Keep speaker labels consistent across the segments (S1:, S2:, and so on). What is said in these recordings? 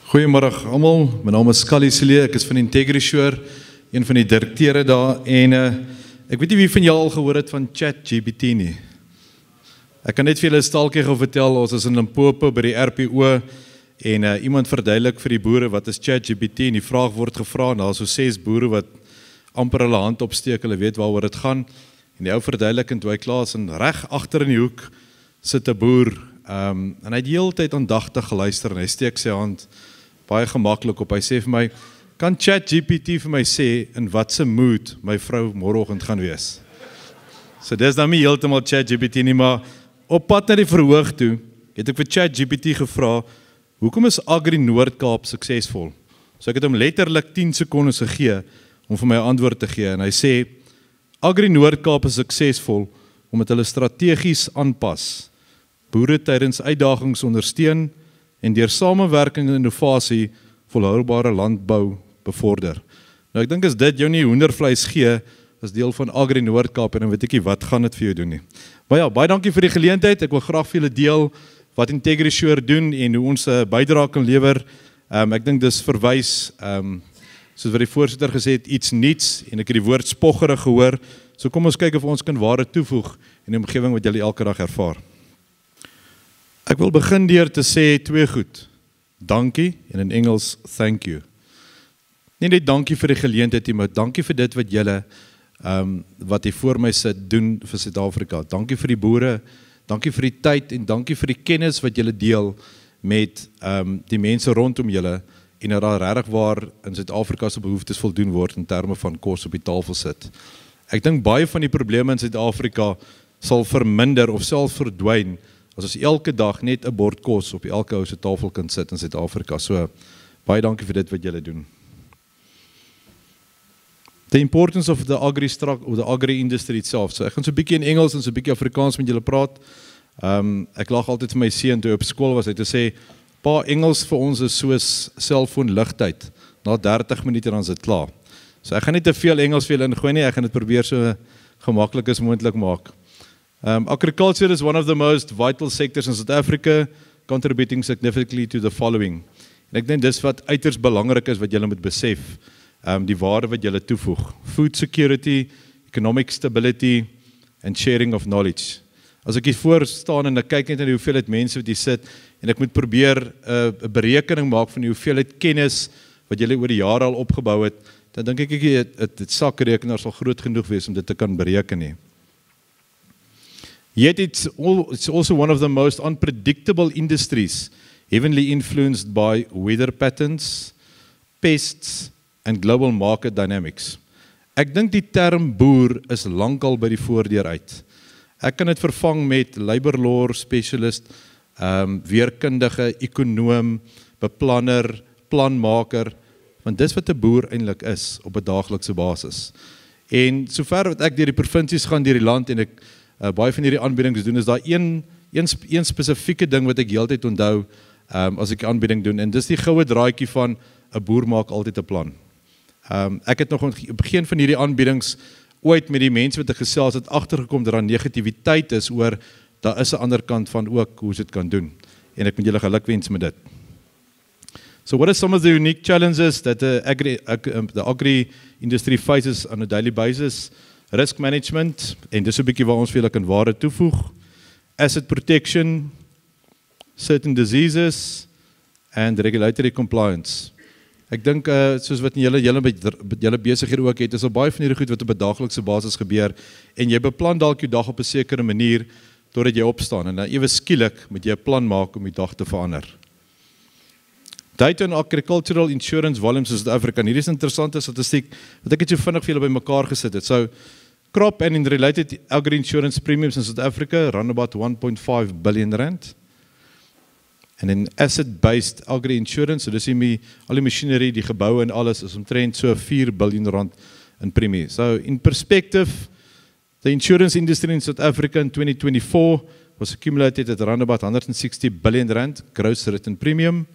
S1: Goeiemôre almal, my naam is Scully Silje, ek is van IntegriSure, een van die direkteure daar en ek weet nie wie van julle al gehoor het van ChatGPT nie. Ek kan net vir julle 'n staaltjie gou vertel, ons is in Limpopo by die RPO en iemand verduidelik vir die boere wat is ChatGPT en die vraag word gevra en daar is so 6 boere wat amper hulle hand opsteek, hulle weet waaroor dit gaan en die ou verduidelik en toe hy klaar is en reg agter in die hoek sit 'n boer en hy het die hele tyd aandagtig geluister en hy steek sy hand baie gemaklik op. Hy sê vir my, kan ChatGPT vir my sê in wat se mood my vrou môreoggend gaan wees? So dis dan nie heeltemal ChatGPT nie, maar op pad na die verhoog toe, het ek vir ChatGPT gevra, hoekom is Agri Noord-Kaap suksesvol? So ek het hom letterlik 10 sekondes gegee om vir my 'n antwoord te gee en hy sê, Agri Noord-Kaap is suksesvol omdat hulle strategies aanpas, boere tydens uitdagings ondersteun en deur samewerking en innovasie volhoubare landbou bevorder. Nou ek dink as dit jou nie hoendervleis gee as deel van Agri Noord-Kaap en dan weet ek nie wat gaan dit vir jou doen nie. Maar ja, baie dankie vir die geleentheid. Ek wil graag vir julle deel wat IntegriSure doen en hoe ons 'n bydrae kan lewer. Ek dink dis verwys soos wat die voorsitter gesê het, iets nuuts en ek het die woord spoggerig gehoor. So kom ons kyk of ons kan waarde toevoeg in die omgewing wat julle elke dag ervaar. Ek wil begin deur te sê 2 goed. Dankie en in Engels thank you. Nie net dankie vir die geleentheid nie, maar dankie vir dit wat julle wat hier voor my sit doen vir Suid-Afrika. Dankie vir die boere, dankie vir die tyd en dankie vir die kennis wat julle deel met die mense rondom julle en dat daar regtig waar in Suid-Afrika se behoeftes voldoen word in terme van kos op die tafel sit. Ek dink baie van die probleme in Suid-Afrika sal verminder of selfs verdwyn as ons elke dag net 'n bord kos op elke ou se tafel kan sit in Suid-Afrika. So baie dankie vir dit wat julle doen. The importance of the agri industry itself. So ek gaan so 'n bietjie in Engels en so 'n bietjie Afrikaans met julle praat. Ek lag altyd vir my seun toe op skool was hy te sê, "Pa, Engels vir ons is soos selfoon ligtyd. Na 30 minute dan is dit klaar." So ek gaan nie te veel Engels vir julle ingooi nie, ek gaan dit probeer so gemaklik as moontlik maak. Agriculture is one of the most vital sectors in South Africa, contributing significantly to the following. En ek dink dis wat uiters belangrik is wat julle moet besef, die waarde wat julle toevoeg. Food security, economic stability, and sharing of knowledge. As ek hier voor staan en ek kyk net na die hoeveelheid mense wat hier sit, en ek moet probeer 'n berekening maak van die hoeveelheid kennis wat julle oor die jare al opgebou het, dan dink ek dit sakrekenaar sal groot genoeg wees om dit te kan bereken nie. Yet it's also one of the most unpredictable industries, heavily influenced by weather patterns, pests, and global market dynamics. Ek dink die term boer is lankal by die voordeur uit. Ek kan dit vervang met labor law specialist, weerkundige, ekonoom, beplanner, planmaker, want dis wat 'n boer eintlik is op 'n daaglikse basis. En sover wat ek deur die provinsies gaan deur die land en ek baie van hierdie aanbiedings doen, is daar een spesifieke ding wat ek heeltyd onthou as ek aanbieding doen, en dis die goue draadjie van 'n boer maak altyd 'n plan. Ek het nog op begin van hierdie aanbiedings ooit met die mense wat ek gesels het agtergekom dat daar negativiteit is oor daar is 'n ander kant van ook hoe dit kan doen. En ek moet julle gelukwens met dit. So what are some of the unique challenges that the agri industry faces on a daily basis? Risk management, en dis 'n bietjie waar ons vir julle kan waarde toevoeg. Asset protection, certain diseases, and regulatory compliance. Ek dink soos wat julle besighede ook het, is al baie van hierdie goed wat op 'n daaglikse basis gebeur en jy beplan dalk jou dag op 'n sekere manier totdat jy opstaan en dan ewe skielik moet jy 'n plan maak om die dag te verander. Data on agricultural insurance volumes in South Africa. Hierdie is 'n interessante statistiek wat ek het so vinnig vir julle bymekaar gesit het. So crop and related agri insurance premiums in South Africa run about 1.5 billion rand. En in asset-based agri-insurance, so dis al die machinery, die geboue en alles, is omtrent so 4 biljoen rand in premie. So in perspective, the insurance industry in South Africa in 2024 was accumulated at around about 160 billion rand gross written premium,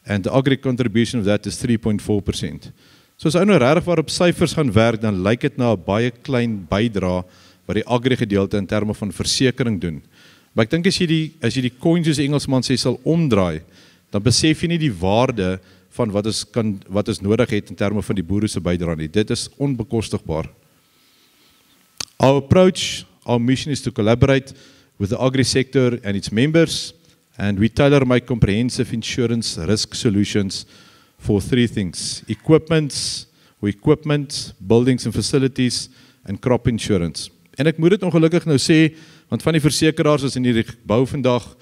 S1: and the agri contribution of that is 3.4%. So as ou nou regtig waar op syfers gaan werk, dan lyk dit na 'n baie klein bydrae wat die agri gedeelte in terme van versekering doen. Maar ek dink as jy die coin soos die Engelsman sê sal omdraai, dan besef jy nie die waarde van wat ons nodig het in terme van die boere se bydrae nie. Dit is onbekostigbaar. Our approach, our mission is to collaborate with the agri-sector and its members, and we tailor-make comprehensive insurance risk solutions for three things: equipment, buildings and facilities, and crop insurance. En ek moet dit ongelukkig nou sê, want van die versekeraars is in die gebou vandag,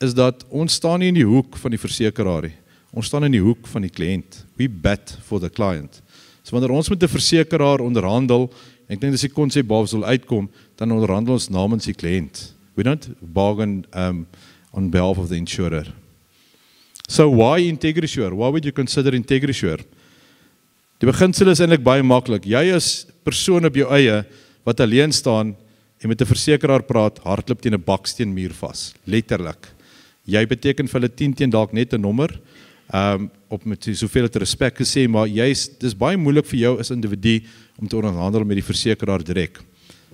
S1: is dat ons staan nie in die hoek van die versekeraar nie. Ons staan in die hoek van die kliënt. We bat for the client. So wanneer ons met 'n versekeraar onderhandel, ek dink dis die konsep waar ons wil uitkom, dan onderhandel ons namens die kliënt. We don't bargain on behalf of the insurer. So why IntegriSure? Why would you consider IntegriSure? Die beginsel is eintlik baie maklik. Jy is persoon op jou eie wat alleen staan en met 'n versekeraar praat, hardloop teen 'n baksteenmuur vas, letterlik. Jy beteken vir hulle 10 teen dalk net 'n nommer, op met soveel het respek gesê, maar dis baie moeilik vir jou as individu om te onderhandel met die versekeraar direk.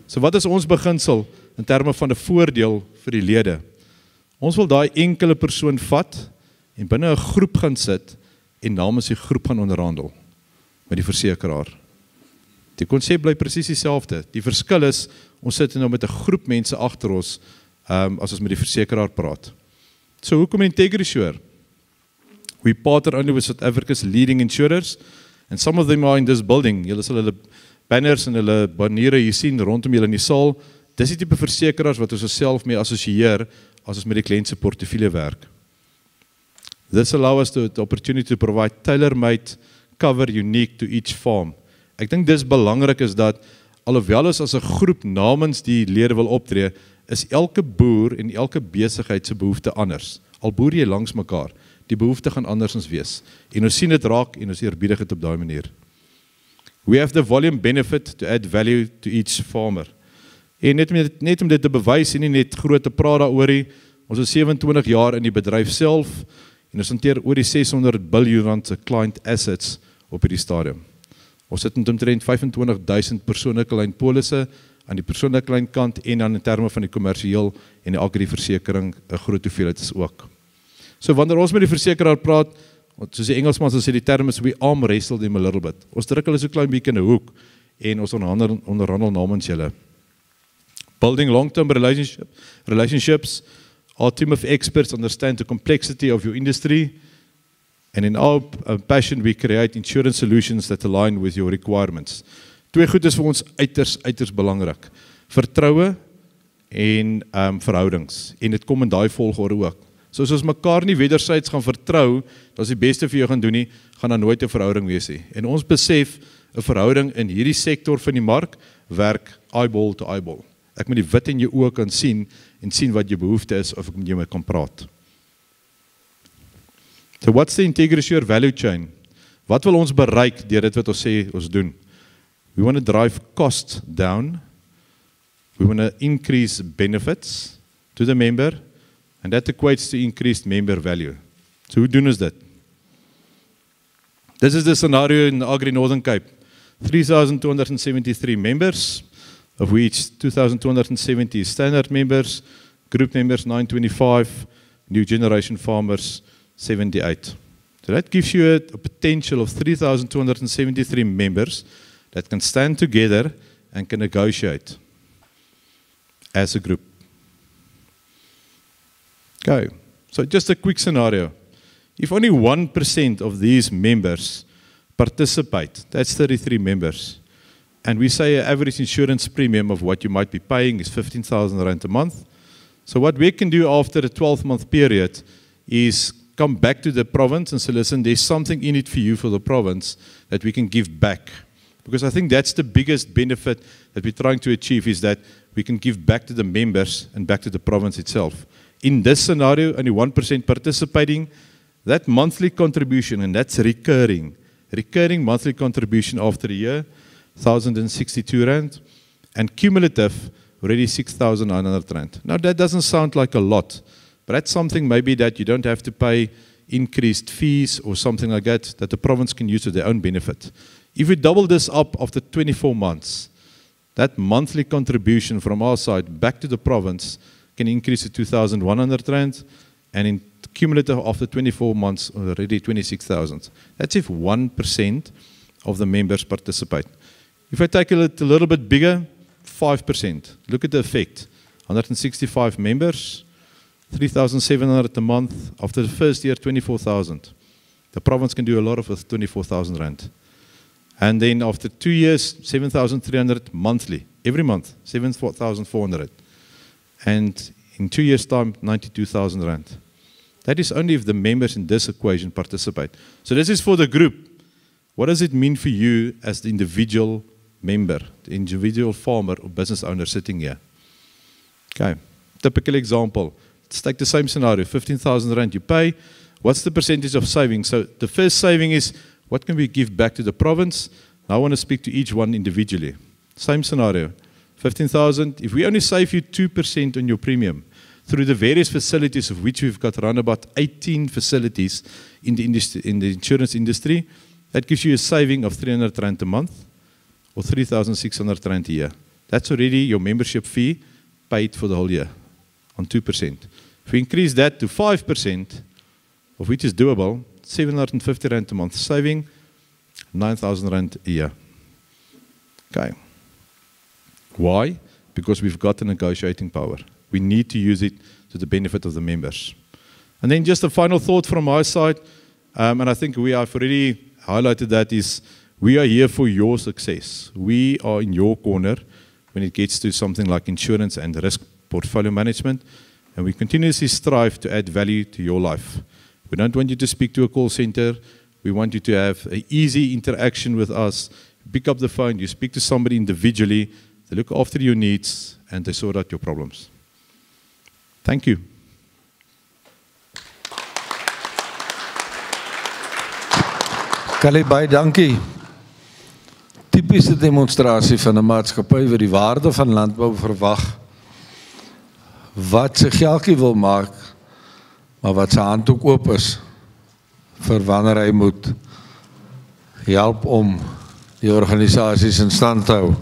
S1: So wat is ons beginsel in terme van 'n voordeel vir die lede? Ons wil daai enkele persoon vat en binne 'n groep gaan sit en namens die groep gaan onderhandel met die versekeraar. Die konsep bly presies dieselfde. Die verskil is, ons sit nou met 'n groep mense agter ons, as ons met die versekeraar praat. So hoekom IntegriSure? We partner only with South Africa's leading insurers, and some of them are in this building. Julle sal hulle banners en hulle baniere hier sien rondom julle in die saal. Dis die tipe versekeraars wat ons self mee assosieer as ons met die kliënt se portefeulje werk. This allows us the opportunity to provide tailor-made cover unique to each farm. Ek dink dis belangrik is dat alhoewel ons as 'n groep namens die lede wil optree, is elke boer en elke besigheid se behoefte anders. Al boer jy langs mekaar, die behoefte gaan andersins wees. En ons sien dit raak en ons eerbiedig dit op daai manier. We have the volume benefit to add value to each farmer. En net om dit te bewys en nie net groot te praat daaroor nie, ons is 27 jaar in die bedryf self en ons hanteer oor die 600 biljoen rand se client assets op hierdie stadium. Ons sit met omtrent 25,000 persoonlike lynpolisse aan die persoonlike lynkant en dan in terme van die kommersieel en die agri-versekering 'n groot hoeveelheid is ook. So wanneer ons met die versekeraar praat, soos die Engelsman sê die term is we arm wrestle them a little bit. Ons druk hulle so klein bietjie in 'n hoek en ons onderhandel namens julle. Building long-term relationships, our team of experts understand the complexity of your industry, and in our passion we create insurance solutions that align with your requirements. Twee goed is vir ons uiters belangrik. Vertroue en verhoudings. En dit kom in daai volgorde ook. So as ons mekaar nie wederzijds gaan vertrou, dat is die beste vir jou gaan doen nie, gaan daar nooit 'n verhouding wees nie. En ons besef, 'n verhouding in hierdie sektor van die mark, werk eyeball to eyeball. Ek moet die wit in jou oë kan sien, en sien wat jou behoefte is, of ek met jou mee kan praat. So what's the IntegriSure value chain? Wat wil ons bereik deur dit wat ons sê ons doen? We want to drive costs down. We want to increase benefits to the member, and that equates to increased member value. So hoe doen ons dit? This is the scenario in Agri Northern Cape. 3,273 members, of which 2,270 standard members, group members 925, new generation farmers 78. So that gives you a potential of 3,273 members that can stand together and can negotiate as a group. Okay, so just a quick scenario. If only 1% of these members participate, that's 33 members, and we say an average insurance premium of what you might be paying is 15,000 rand a month. So what we can do after a 12-month period is come back to the province and say, listen, there's something in it for you for the province that we can give back. Because I think that's the biggest benefit that we're trying to achieve, is that we can give back to the members and back to the province itself. In this scenario, only 1% participating, that monthly contribution, and that's recurring monthly contribution after a year, 1,062 rand, and cumulative, already 6,900 rand. Now that doesn't sound like a lot, but that's something maybe that you don't have to pay increased fees or something like that the province can use to their own benefit. If we double this up after 24 months, that monthly contribution from our side back to the province can increase to 2,100 rand, and in cumulative after 24 months already 26,000. That's if 1% of the members participate. If I take it a little bit bigger, 5%. Look at the effect. 165 members, 3,700 a month. After the first year, 24,000. The province can do a lot of with 24,000 rand. And then after 2 years, 7,300 monthly. Every month, 7,400. And in 2 years' time, 92,000 rand. That is only if the members in this equation participate. So this is for the group. What does it mean for you as the individual member, the individual farmer or business owner sitting here? Okay, typical example. Let's take the same scenario, 15,000 rand you pay. What's the percentage of savings? So the first saving is, what can we give back to the province? Now I want to speak to each one individually. Same scenario, 15,000. If we only save you 2% on your premium, through the various facilities of which we've got around about 18 facilities in the insurance industry, that gives you a saving of 300 rand a month or 3,600 rand a year. That's already your membership fee paid for the whole year on 2%. If we increase that to 5%, of which is doable, 750 rand a month saving, 9,000 rand a year. Okay. Why? Because we've got the negotiating power. We need to use it to the benefit of the members. And then just a final thought from my side, and I think we have already highlighted that, is we are here for your success. We are in your corner when it gets to something like insurance and risk portfolio management, and we continuously strive to add value to your life. We don't want you to speak to a call center. We want you to have an easy interaction with us. You pick up the phone, you speak to somebody individually, they look after your needs, and they sort out your problems. Thank you.
S2: Callie, baie dankie. Typiese demonstrasie van 'n maatskappy wat die waarde van landbou verwag, wat sy geldjie wil maak, maar wat sy hand ook oop is vir wanneer hy moet help om die organisasies in stand te hou.